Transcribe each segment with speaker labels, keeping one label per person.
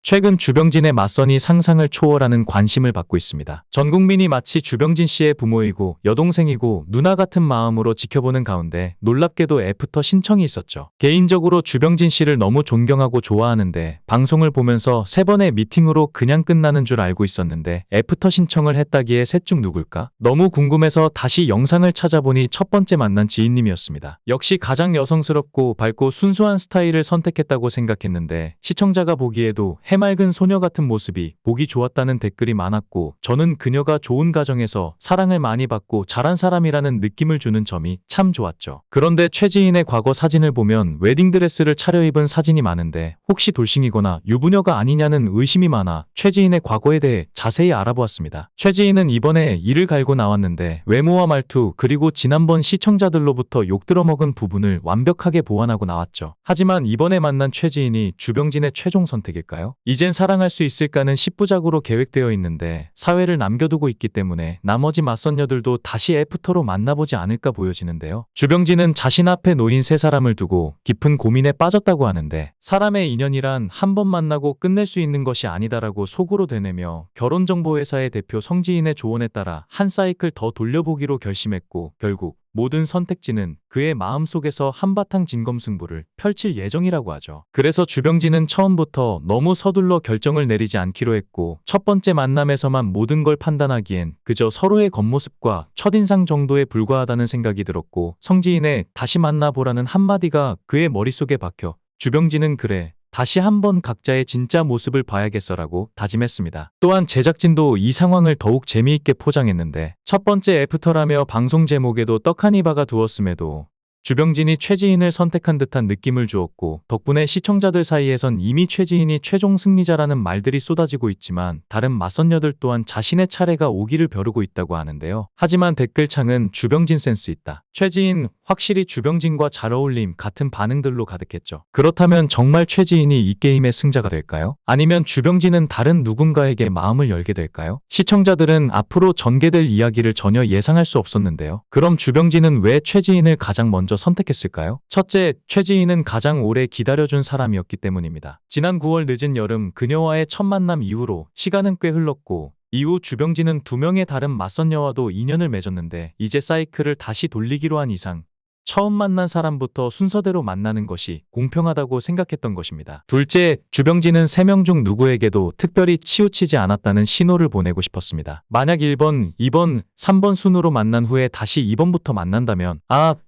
Speaker 1: 최근 주병진의 맞선이 상상을 초월하는 관심을 받고 있습니다. 전 국민이 마치 주병진 씨의 부모이고 여동생이고 누나 같은 마음으로 지켜보는 가운데 놀랍게도 애프터 신청이 있었죠. 개인적으로 주병진 씨를 너무 존경하고 좋아하는데 방송을 보면서 3번의 미팅으로 그냥 끝나는 줄 알고 있었는데 애프터 신청을 했다기에 셋 중 누굴까? 너무 궁금해서 다시 영상을 찾아보니 첫 번째 만난 지인님이었습니다. 역시 가장 여성스럽고 밝고 순수한 스타일을 선택했다고 생각했는데 시청자가 보기에도 해맑은 소녀 같은 모습이 보기 좋았다는 댓글이 많았고 저는 그녀가 좋은 가정에서 사랑을 많이 받고 잘한 사람이라는 느낌을 주는 점이 참 좋았죠. 그런데 최지인의 과거 사진을 보면 웨딩드레스를 차려입은 사진이 많은데 혹시 돌싱이거나 유부녀가 아니냐는 의심이 많아 최지인의 과거에 대해 자세히 알아보았습니다. 최지인은 이번에 이를 갈고 나왔는데 외모와 말투 그리고 지난번 시청자들로부터 욕 들어먹은 부분을 완벽하게 보완하고 나왔죠. 하지만 이번에 만난 최지인이 주병진의 최종 선택일까요? 이젠 사랑할 수 있을까는 10부작으로 계획되어 있는데 사회를 남겨두고 있기 때문에 나머지 맞선녀들도 다시 애프터로 만나보지 않을까 보여지는데요. 주병진은 자신 앞에 놓인 3사람을 두고 깊은 고민에 빠졌다고 하는데 사람의 인연이란 한 번 만나고 끝낼 수 있는 것이 아니다라고 속으로 되뇌며 결혼정보회사의 대표 성지인의 조언에 따라 한 사이클 더 돌려보기로 결심했고 결국 모든 선택지는 그의 마음속에서 한바탕 진검승부를 펼칠 예정이라고 하죠. 그래서 주병진은 처음부터 너무 서둘러 결정을 내리지 않기로 했고 첫 번째 만남에서만 모든 걸 판단하기엔 그저 서로의 겉모습과 첫인상 정도에 불과하다는 생각이 들었고 성지인의 다시 만나보라는 한마디가 그의 머릿속에 박혀 주병진은 그래 다시 한번 각자의 진짜 모습을 봐야겠어라고 다짐했습니다. 또한 제작진도 이 상황을 더욱 재미있게 포장했는데 첫 번째 애프터라며 방송 제목에도 떡하니 박아두었음에도 주병진이 최지인을 선택한 듯한 느낌을 주었고 덕분에 시청자들 사이에선 이미 최지인이 최종 승리자라는 말들이 쏟아지고 있지만 다른 맞선녀들 또한 자신의 차례가 오기를 벼르고 있다고 하는데요. 하지만 댓글창은 주병진 센스 있다. 최지인 확실히 주병진과 잘 어울림 같은 반응들로 가득했죠. 그렇다면 정말 최지인이 이 게임의 승자가 될까요? 아니면 주병진은 다른 누군가에게 마음을 열게 될까요? 시청자들은 앞으로 전개될 이야기를 전혀 예상할 수 없었는데요. 그럼 주병진은 왜 최지인을 가장 먼저 선택했을까요? 첫째, 최지인은 가장 오래 기다려준 사람이었기 때문입니다. 지난 9월 늦은 여름 그녀와의 첫 만남 이후로 시간은 꽤 흘렀고 이후 주병진은 2명의 다른 맞선녀와도 인연을 맺었는데 이제 사이클을 다시 돌리기로 한 이상 처음 만난 사람부터 순서대로 만나는 것이 공평하다고 생각했던 것입니다. 둘째, 주병진은 3명 중 누구에게도 특별히 치우치지 않았다는 신호를 보내고 싶었습니다. 만약 1번, 2번, 3번 순으로 만난 후에 다시 2번부터 만난다면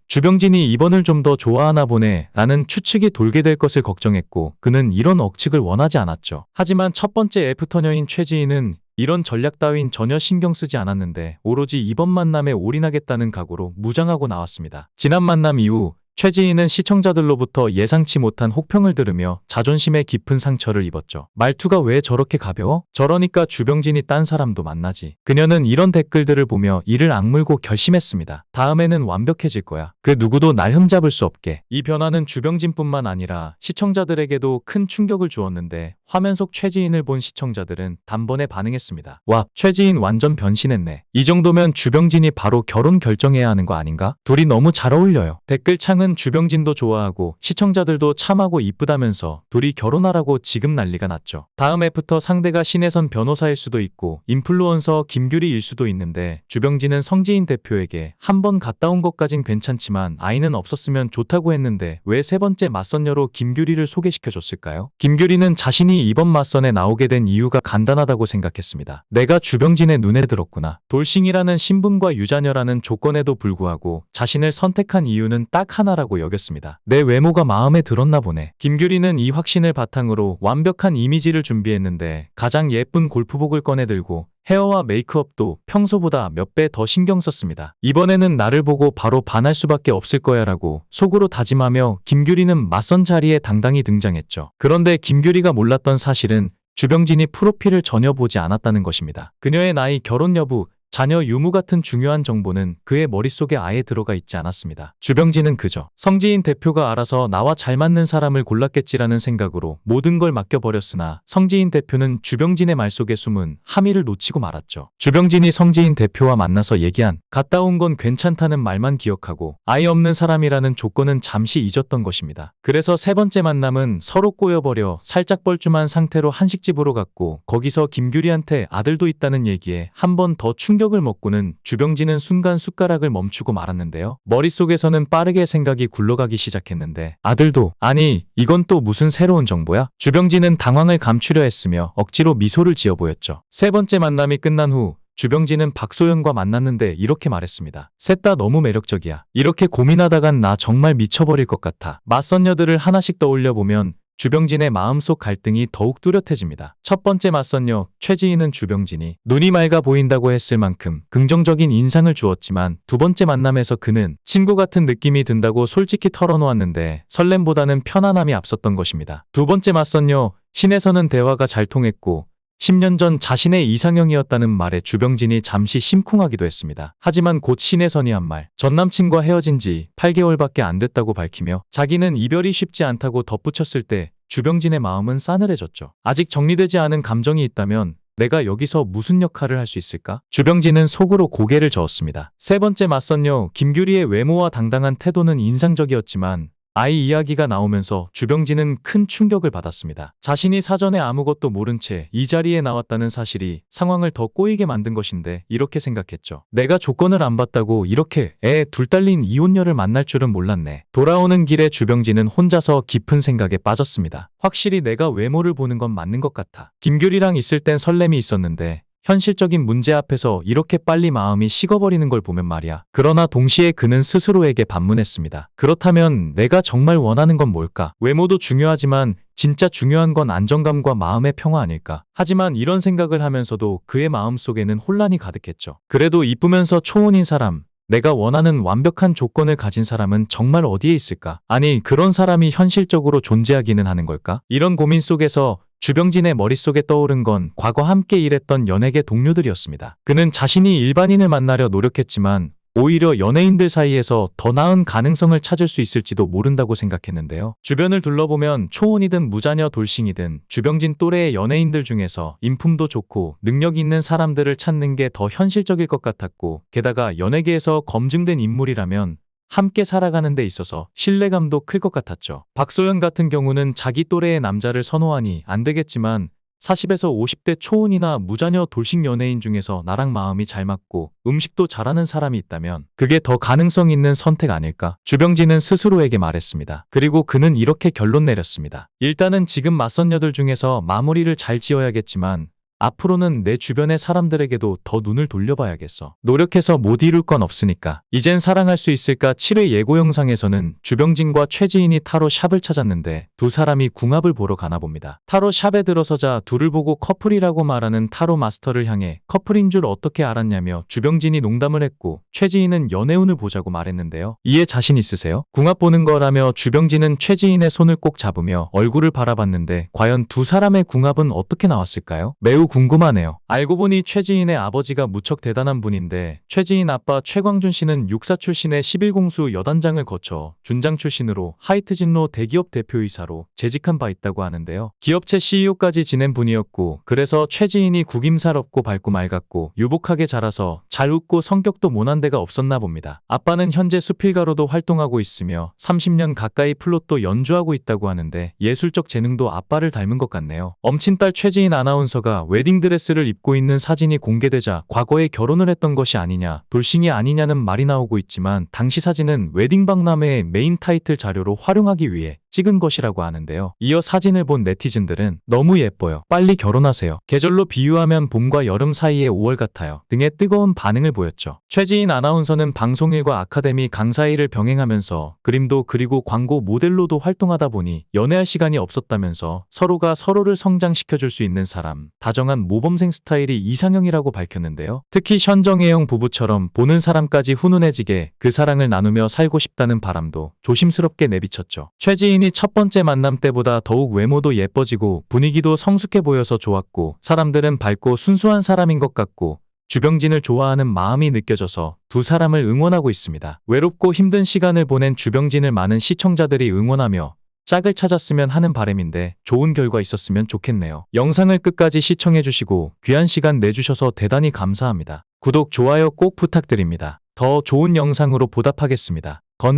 Speaker 1: 주병진이 2번을 좀 더 좋아하나 보네 라는 추측이 돌게 될 것을 걱정했고 그는 이런 억측을 원하지 않았죠. 하지만 첫 번째 애프터녀인 최지인은 이런 전략 따윈 전혀 신경 쓰지 않았는데 오로지 이번 만남에 올인하겠다는 각오로 무장하고 나왔습니다. 지난 만남 이후 최지인은 시청자들로부터 예상치 못한 혹평을 들으며 자존심에 깊은 상처를 입었죠. 말투가 왜 저렇게 가벼워? 저러니까 주병진이 딴 사람도 만나지. 그녀는 이런 댓글들을 보며 이를 악물고 결심했습니다. 다음에는 완벽해질 거야. 그 누구도 날 흠잡을 수 없게. 이 변화는 주병진뿐만 아니라 시청자들에게도 큰 충격을 주었는데 화면 속 최지인을 본 시청자들은 단번에 반응했습니다. 와, 최지인 완전 변신했네. 이 정도면 주병진이 바로 결혼 결정해야 하는 거 아닌가? 둘이 너무 잘 어울려요. 댓글창은 주병진도 좋아하고 시청자들도 참하고 이쁘다면서 둘이 결혼하라고 지금 난리가 났죠. 다음 애프터 상대가 신혜선 변호사일 수도 있고 인플루언서 김규리일 수도 있는데 주병진은 성지인 대표에게 한 번 갔다 온 것까진 괜찮지만 아이는 없었으면 좋다고 했는데 왜 3번째 맞선녀로 김규리를 소개시켜줬을까요? 김규리는 자신이 이번 맞선에 나오게 된 이유가 간단하다고 생각했습니다. 내가 주병진의 눈에 들었구나. 돌싱이라는 신분과 유자녀라는 조건에도 불구하고 자신을 선택한 이유는 딱 하나라고 여겼습니다. 내 외모가 마음에 들었나 보네. 김규리는 이 확신을 바탕으로 완벽한 이미지를 준비했는데 가장 예쁜 골프복을 꺼내들고 헤어와 메이크업도 평소보다 몇 배 더 신경 썼습니다. 이번에는 나를 보고 바로 반할 수밖에 없을 거야 라고 속으로 다짐하며 김규리는 맞선 자리에 당당히 등장했죠. 그런데 김규리가 몰랐던 사실은 주병진이 프로필을 전혀 보지 않았다는 것입니다. 그녀의 나이, 결혼 여부, 자녀 유무 같은 중요한 정보는 그의 머릿속에 아예 들어가 있지 않았습니다. 주병진은 그저 성지인 대표가 알아서 나와 잘 맞는 사람을 골랐겠지라는 생각으로 모든 걸 맡겨버렸으나 성지인 대표는 주병진의 말 속에 숨은 함의를 놓치고 말았죠. 주병진이 성지인 대표와 만나서 얘기한 갔다 온 건 괜찮다는 말만 기억하고 아이 없는 사람이라는 조건은 잠시 잊었던 것입니다. 그래서 세 번째 만남은 서로 꼬여버려 살짝 뻘쭘한 상태로 한식집으로 갔고 거기서 김규리한테 아들도 있다는 얘기에 한 번 더 충격을 먹고는 주병진은 순간 숟가락을 멈추고 말았는데요. 머릿속에서는 빠르게 생각이 굴러가기 시작했는데 아들도 아니 이건 또 무슨 새로운 정보야? 주병진은 당황을 감추려 했으며 억지로 미소를 지어 보였죠. 세 번째 만남이 끝난 후 주병진은 박소연과 만났는데 이렇게 말했습니다. 셋 다 너무 매력적이야. 이렇게 고민하다간 나 정말 미쳐버릴 것 같아. 맞선녀들을 하나씩 떠올려 보면 주병진의 마음속 갈등이 더욱 뚜렷해집니다. 첫 번째 맞선녀 최지희는 주병진이 눈이 맑아 보인다고 했을 만큼 긍정적인 인상을 주었지만 두 번째 만남에서 그는 친구 같은 느낌이 든다고 솔직히 털어놓았는데 설렘보다는 편안함이 앞섰던 것입니다. 두 번째 맞선녀 신에서는 대화가 잘 통했고 10년 전 자신의 이상형이었다는 말에 주병진이 잠시 심쿵하기도 했습니다. 하지만 곧 신혜선이 한 말, 전 남친과 헤어진 지 8개월밖에 안 됐다고 밝히며 자기는 이별이 쉽지 않다고 덧붙였을 때 주병진의 마음은 싸늘해졌죠. 아직 정리되지 않은 감정이 있다면 내가 여기서 무슨 역할을 할 수 있을까? 주병진은 속으로 고개를 저었습니다. 세 번째 맞선녀 김규리의 외모와 당당한 태도는 인상적이었지만 아이 이야기가 나오면서 주병진은 큰 충격을 받았습니다. 자신이 사전에 아무것도 모른 채 이 자리에 나왔다는 사실이 상황을 더 꼬이게 만든 것인데 이렇게 생각했죠. 내가 조건을 안 받다고 이렇게 애 둘 딸린 이혼녀를 만날 줄은 몰랐네. 돌아오는 길에 주병진은 혼자서 깊은 생각에 빠졌습니다. 확실히 내가 외모를 보는 건 맞는 것 같아. 김규리랑 있을 땐 설렘이 있었는데 현실적인 문제 앞에서 이렇게 빨리 마음이 식어버리는 걸 보면 말이야. 그러나 동시에 그는 스스로에게 반문했습니다. 그렇다면 내가 정말 원하는 건 뭘까? 외모도 중요하지만 진짜 중요한 건 안정감과 마음의 평화 아닐까? 하지만 이런 생각을 하면서도 그의 마음속에는 혼란이 가득했죠. 그래도 이쁘면서 초혼인 사람, 내가 원하는 완벽한 조건을 가진 사람은 정말 어디에 있을까? 아니, 그런 사람이 현실적으로 존재하기는 하는 걸까? 이런 고민 속에서 주병진의 머릿속에 떠오른 건 과거 함께 일했던 연예계 동료들이었습니다. 그는 자신이 일반인을 만나려 노력했지만 오히려 연예인들 사이에서 더 나은 가능성을 찾을 수 있을지도 모른다고 생각했는데요. 주변을 둘러보면 초혼이든 무자녀 돌싱이든 주병진 또래의 연예인들 중에서 인품도 좋고 능력 있는 사람들을 찾는 게 더 현실적일 것 같았고 게다가 연예계에서 검증된 인물이라면 함께 살아가는 데 있어서 신뢰감도 클 것 같았죠. 박소연 같은 경우는 자기 또래의 남자를 선호하니 안 되겠지만 40에서 50대 초혼이나 무자녀 돌싱 연예인 중에서 나랑 마음이 잘 맞고 음식도 잘하는 사람이 있다면 그게 더 가능성 있는 선택 아닐까? 주병진은 스스로에게 말했습니다. 그리고 그는 이렇게 결론 내렸습니다. 일단은 지금 맞선녀들 중에서 마무리를 잘 지어야겠지만 앞으로는 내 주변의 사람들에게도 더 눈을 돌려봐야겠어. 노력해서 못 이룰 건 없으니까. 이젠 사랑할 수 있을까 7회 예고 영상에서는 주병진과 최지인이 타로 샵을 찾았는데 두 사람이 궁합을 보러 가나 봅니다. 타로 샵에 들어서자 둘을 보고 커플이라고 말하는 타로 마스터를 향해 커플인 줄 어떻게 알았냐며 주병진이 농담을 했고 최지인은 연애운을 보자고 말했는데요. 이에 자신 있으세요? 궁합 보는 거라며 주병진은 최지인의 손을 꼭 잡으며 얼굴을 바라봤는데 과연 두 사람의 궁합은 어떻게 나왔을까요? 매우 궁금하네요. 알고 보니 최지인의 아버지가 무척 대단한 분인데 최지인 아빠 최광준 씨는 육사 출신의 11공수 여단장을 거쳐 준장 출신으로 하이트진로 대기업 대표이사로 재직한 바 있다고 하는데요. 기업체 CEO까지 지낸 분이었고 그래서 최지인이 구김살없고 밝고 맑았고 유복하게 자라서 잘 웃고 성격도 모난 데가 없었나 봅니다. 아빠는 현재 수필가로도 활동하고 있으며 30년 가까이 플롯도 연주하고 있다고 하는데 예술적 재능도 아빠를 닮은 것 같네요. 엄친딸 최지인 아나운서가 웨딩드레스를 입고 있는 사진이 공개되자 과거에 결혼을 했던 것이 아니냐, 돌싱이 아니냐는 말이 나오고 있지만 당시 사진은 웨딩박람회의 메인 타이틀 자료로 활용하기 위해 찍은 것이라고 하는데요. 이어 사진을 본 네티즌들은 너무 예뻐요. 빨리 결혼하세요. 계절로 비유하면 봄과 여름 사이의 5월 같아요. 등의 뜨거운 반응을 보였죠. 최지인 아나운서는 방송일과 아카데미 강사 일을 병행하면서 그림도 그리고 광고 모델로도 활동하다 보니 연애할 시간이 없었다면서 서로가 서로를 성장시켜줄 수 있는 사람, 다정한 모범생 스타일이 이상형이라고 밝혔는데요. 특히 현정혜영 부부처럼 보는 사람까지 훈훈해지게 그 사랑을 나누며 살고 싶다는 바람도 조심스럽게 내비쳤죠. 최지인이 첫 번째 만남 때보다 더욱 외모도 예뻐지고 분위기도 성숙해 보여서 좋았고 사람들은 밝고 순수한 사람인 것 같고 주병진을 좋아하는 마음이 느껴져서 두 사람을 응원하고 있습니다. 외롭고 힘든 시간을 보낸 주병진을 많은 시청자들이 응원하며 짝을 찾았으면 하는 바람인데 좋은 결과 있었으면 좋겠네요. 영상을 끝까지 시청해주시고 귀한 시간 내주셔서 대단히 감사합니다. 구독, 좋아요 꼭 부탁드립니다. 더 좋은 영상으로 보답하겠습니다. 건혜